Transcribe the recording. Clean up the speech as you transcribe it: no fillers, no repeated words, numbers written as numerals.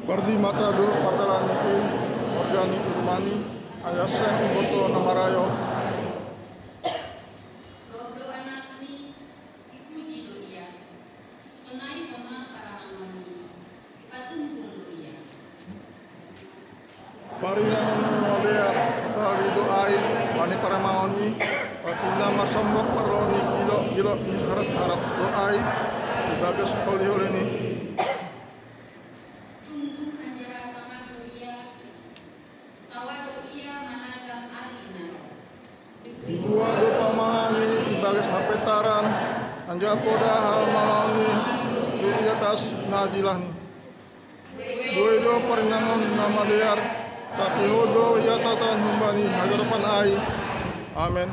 Pardi mata do partalanikin organik urmani ayasan iboto namarayo. Rodo anak ni ipuji do iya. Senai pema para mangoni. Ipatunggung do iya. Paringan modea kali doai wani para maoni papina masombok paroni gilo ni harap doai ibagas polio ini. Tunggung anjara sama do iya. Tawa do iya managam arina. Dua do pamani ibagas hapetaran anja poda hal maoni di atas nadilan. Dua do parinangon nama liar tapi hodo ya tatan humbani hadapan ai. Amin.